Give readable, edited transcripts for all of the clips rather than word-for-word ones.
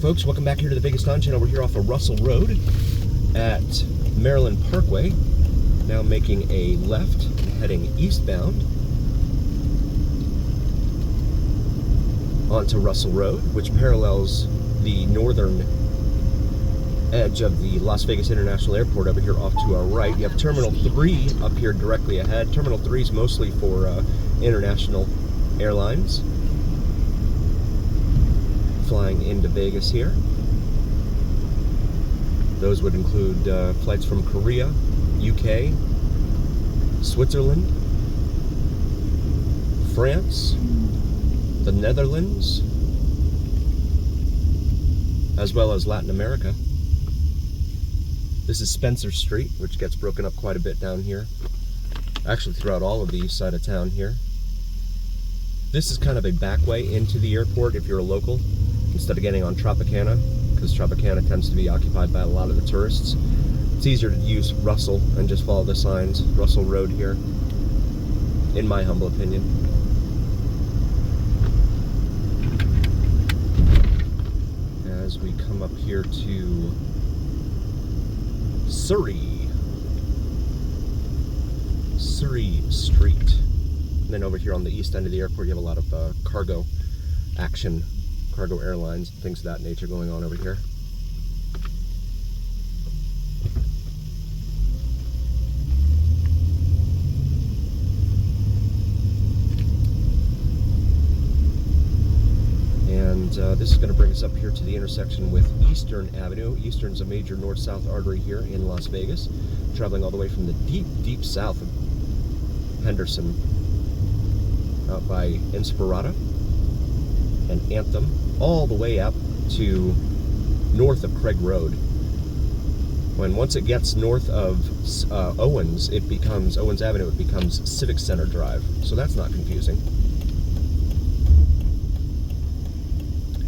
Folks, welcome back here to the Vegas Dawn Channel. We're here off of Russell Road at Maryland Parkway. Now making a left and heading eastbound onto Russell Road, which parallels the northern edge of the Las Vegas International Airport over here off to our right. You have Terminal 3 up here directly ahead. Terminal 3 is mostly for international airlines flying into Vegas here. Those would include flights from Korea, UK, Switzerland, France, the Netherlands, as well as Latin America. This is Spencer Street, which gets broken up quite a bit down here. Actually, throughout all of the east side of town here. This is kind of a back way into the airport if you're a local, instead of getting on Tropicana, because Tropicana tends to be occupied by a lot of the tourists. It's easier to use Russell and just follow the signs. Russell Road here, in my humble opinion. As we come up here to Surrey Street. And then over here on the east end of the airport, you have a lot of cargo action, cargo airlines, things of that nature going on over here. And this is going to bring us up here to the intersection with Eastern Avenue. Eastern's a major north-south artery here in Las Vegas, traveling all the way from the deep, deep south of Henderson, out by Inspirata and Anthem, all the way up to north of Craig Road. Once it gets north of Owens Avenue, it becomes Civic Center Drive. So that's not confusing.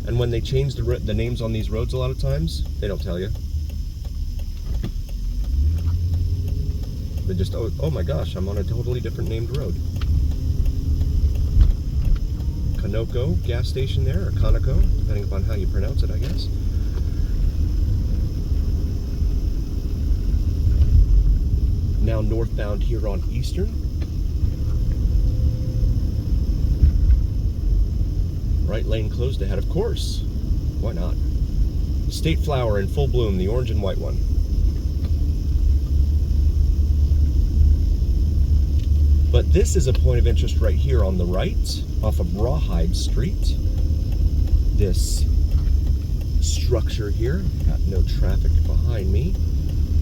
And when they change the names on these roads a lot of times, they don't tell you. They just, oh my gosh, I'm on a totally different named road. Conoco gas station there, or Conoco, depending upon how you pronounce it, I guess. Now northbound here on Eastern. Right lane closed ahead, of course. Why not? State flower in full bloom, the orange and white one. But this is a point of interest right here on the right, off of Rawhide Street. This structure here, got no traffic behind me,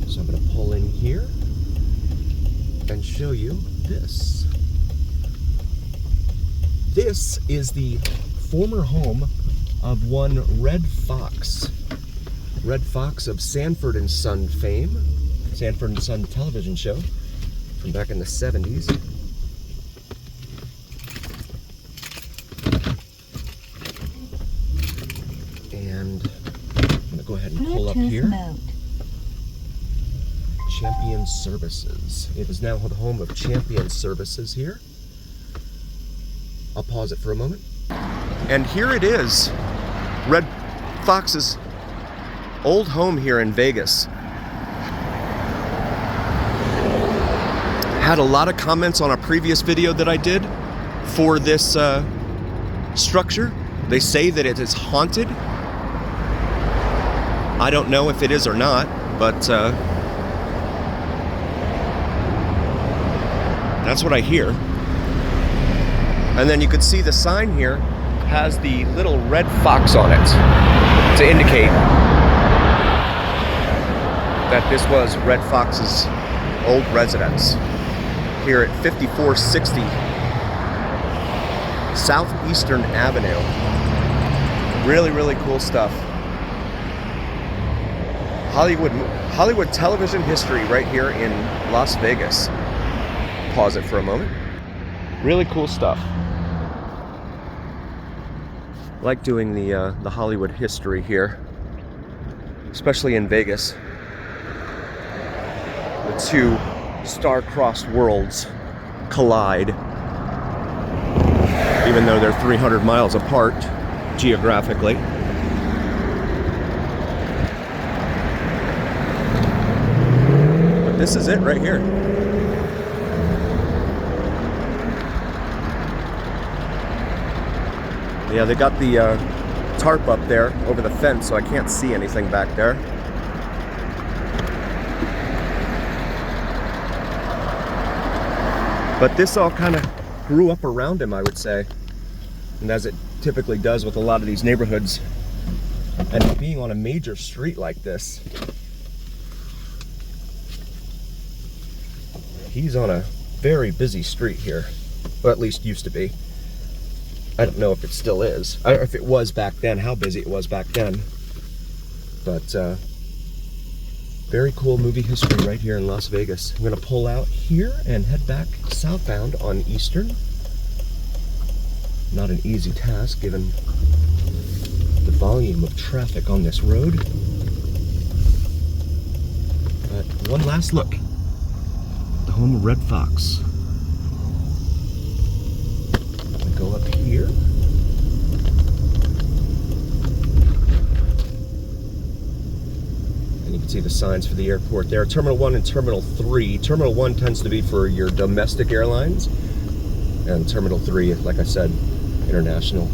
so I'm going to pull in here and show you this. This is the former home of one Redd Foxx. Redd Foxx of Sanford and Son fame, Sanford and Son television show from back in the 70s. And I'm going to go ahead and pull up here. Champion Services. It is now the home of Champion Services here. I'll pause it for a moment. And here it is, Redd Foxx's old home here in Vegas. Had a lot of comments on a previous video that I did for this structure. They say that it is haunted. I don't know if it is or not, but that's what I hear. And then you can see the sign here has the little Redd Foxx on it to indicate that this was Redd Foxx's old residence here at 5460 Southeastern Avenue. Really, really cool stuff. Hollywood television history right here in Las Vegas. Pause it for a moment. Really cool stuff. Like doing the Hollywood history here, especially in Vegas. The two star-crossed worlds collide, even though they're 300 miles apart geographically. This is it right here. Yeah, they got the tarp up there over the fence, so I can't see anything back there. But this all kind of grew up around him, I would say. And as it typically does with a lot of these neighborhoods, and being on a major street like this, he's on a very busy street here, or at least used to be. I don't know if it still is. If it was back then, how busy it was back then. But very cool movie history right here in Las Vegas. I'm gonna pull out here and head back southbound on Eastern. Not an easy task given the volume of traffic on this road. But one last look. The home of Redd Foxx. Go up here. And you can see the signs for the airport there. Terminal 1 and Terminal 3. Terminal 1 tends to be for your domestic airlines. And Terminal 3, like I said, international.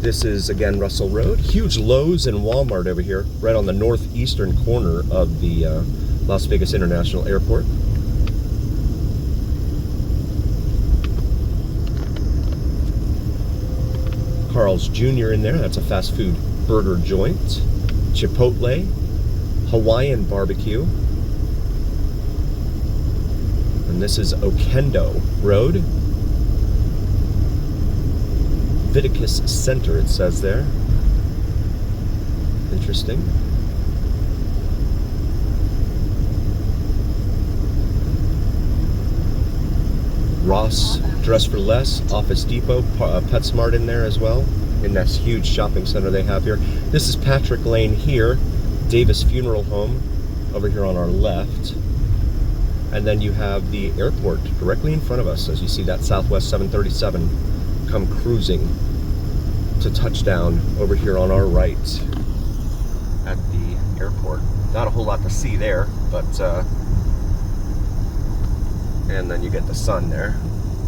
This is, again, Russell Road. Huge Lowe's and Walmart over here, right on the northeastern corner of the Las Vegas International Airport. Carl's Jr. in there, that's a fast food burger joint. Chipotle, Hawaiian barbecue. And this is Oquendo Road. Viticus Center, it says there. Interesting. Ross Dress for Less, Office Depot, PetSmart in there as well, in that huge shopping center they have here. This is Patrick Lane here, Davis Funeral Home over here on our left. And then you have the airport directly in front of us as you see that Southwest 737 come cruising to touchdown over here on our right at the airport. Not a whole lot to see there, but and then you get the sun there.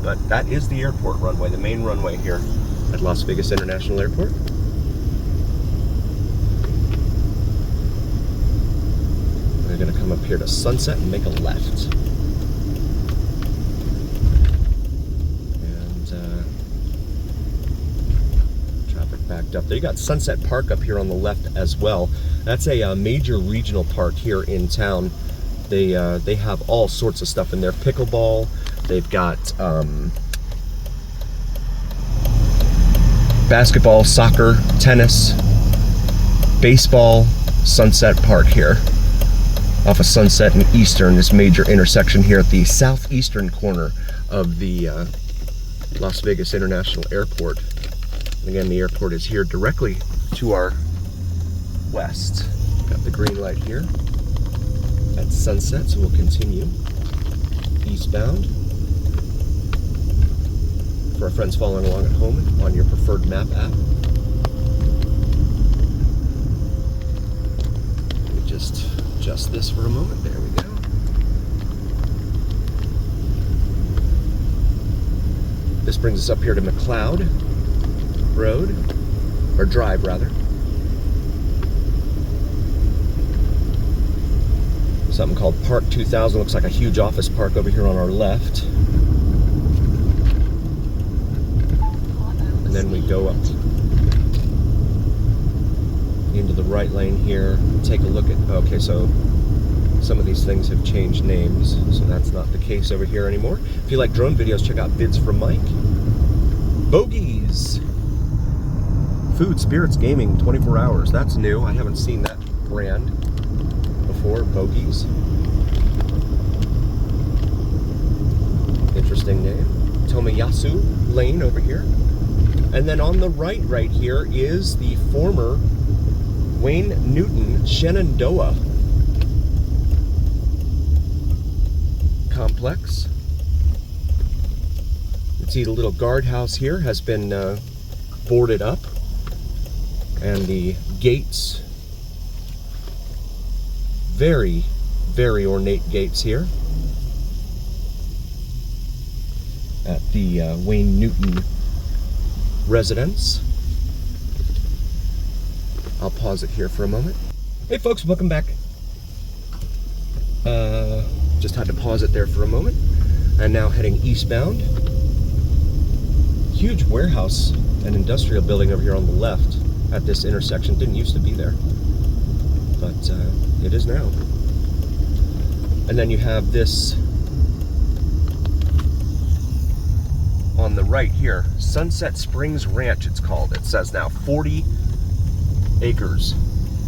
But that is the airport runway, the main runway here at Las Vegas International Airport. We're going to come up here to Sunset and make a left. And traffic backed up there. You got Sunset Park up here on the left as well. That's a major regional park here in town. They have all sorts of stuff in there. Pickleball. They've got basketball, soccer, tennis, baseball. Sunset Park here, off of Sunset and Eastern, this major intersection here at the southeastern corner of the Las Vegas International Airport. And again, the airport is here directly to our west. Got the green light here at Sunset, so we'll continue eastbound. For our friends following along at home on your preferred map app, let me just adjust this for a moment. There we go. This brings us up here to McLeod Road, or Drive rather. Something called Park 2000, looks like a huge office park over here on our left. And then we go up into the right lane here, take a look at, okay, so some of these things have changed names, so that's not the case over here anymore. If you like drone videos, check out Vids from Mike. Bogies! Food, Spirits, Gaming, 24 hours. That's new. I haven't seen that brand before. Bogies. Interesting name. Tomiyasu Lane over here. And then on the right here is the former Wayne Newton Shenandoah complex. You can see the little guardhouse here has been boarded up, and the gates very, very ornate gates here at the Wayne Newton residence. I'll pause it here for a moment. Hey folks, welcome back. Just had to pause it there for a moment. And now heading eastbound. Huge warehouse and industrial building over here on the left at this intersection. Didn't used to be there, but it is now. And then you have this on the right here, Sunset Springs Ranch it's called. It says now 40 acres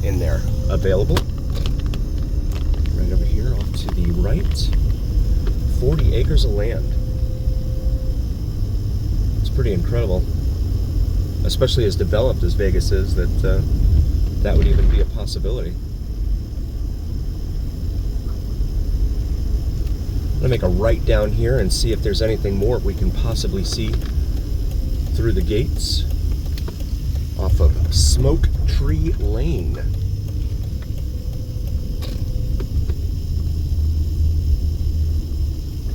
in there available. Right over here off to the right, 40 acres of land. It's pretty incredible, especially as developed as Vegas is, that that would even be a possibility. I'm gonna make a right down here and see if there's anything more we can possibly see through the gates off of Smoke Tree Lane.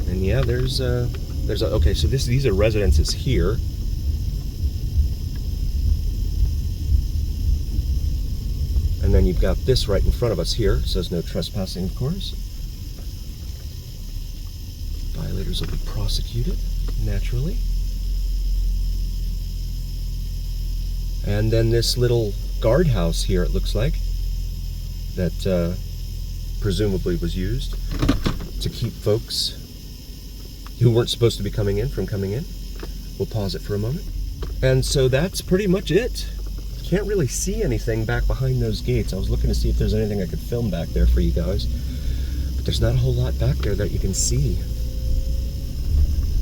And yeah, okay, so these are residences here. And then you've got this right in front of us here. It says no trespassing, of course. Violators will be prosecuted, naturally. And then this little guardhouse here, it looks like, that presumably was used to keep folks who weren't supposed to be coming in from coming in. We'll pause it for a moment. And so that's pretty much it. Can't really see anything back behind those gates. I was looking to see if there's anything I could film back there for you guys, but there's not a whole lot back there that you can see.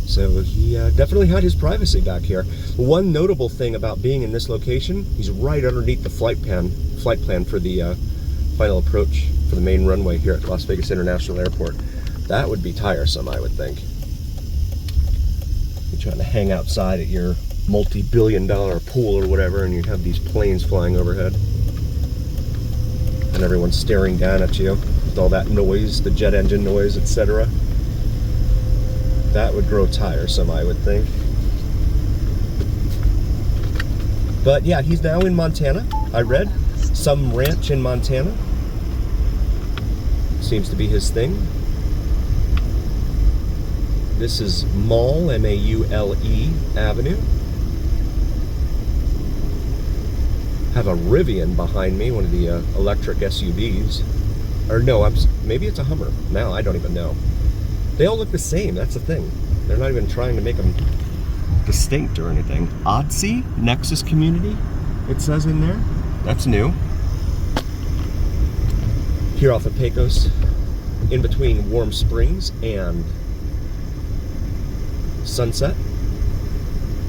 So he definitely had his privacy back here. One notable thing about being in this location, he's right underneath the flight plan for the final approach for the main runway here at Las Vegas International Airport. That would be tiresome, I would think. You're trying to hang outside at your multi-billion-dollar pool or whatever, and you have these planes flying overhead, and everyone's staring down at you with all that noise, the jet engine noise, etc. That would grow tiresome, I would think. But yeah, he's now in Montana. I read some ranch in Montana. Seems to be his thing. This is Maule, M-A-U-L-E Avenue. Have a Rivian behind me, one of the electric SUVs. Or no, maybe it's a Hummer. Now I don't even know. They all look the same, that's the thing. They're not even trying to make them distinct or anything. Odyssey, Nexus Community, it says in there. That's new. Here off of Pecos, in between Warm Springs and Sunset.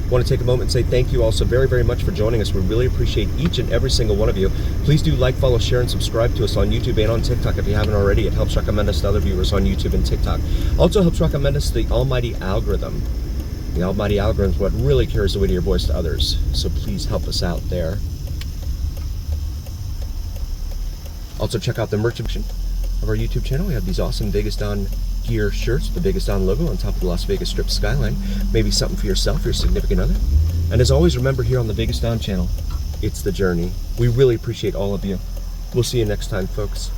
I want to take a moment and say thank you all so very, very much for joining us. We really appreciate each and every single one of you. Please do like, follow, share, and subscribe to us on YouTube and on TikTok if you haven't already. It helps recommend us to other viewers on YouTube and TikTok. Also helps recommend us to the almighty algorithm. The almighty algorithm is what really carries the weight of your voice to others. So please help us out there. Also check out the merch section of our YouTube channel. We have these awesome Vegas Don gear shirts with the Vegas Don logo on top of the Las Vegas Strip skyline. Maybe something for yourself or your significant other. And as always, remember here on the Vegas Don channel, it's the journey. We really appreciate all of you. We'll see you next time, folks.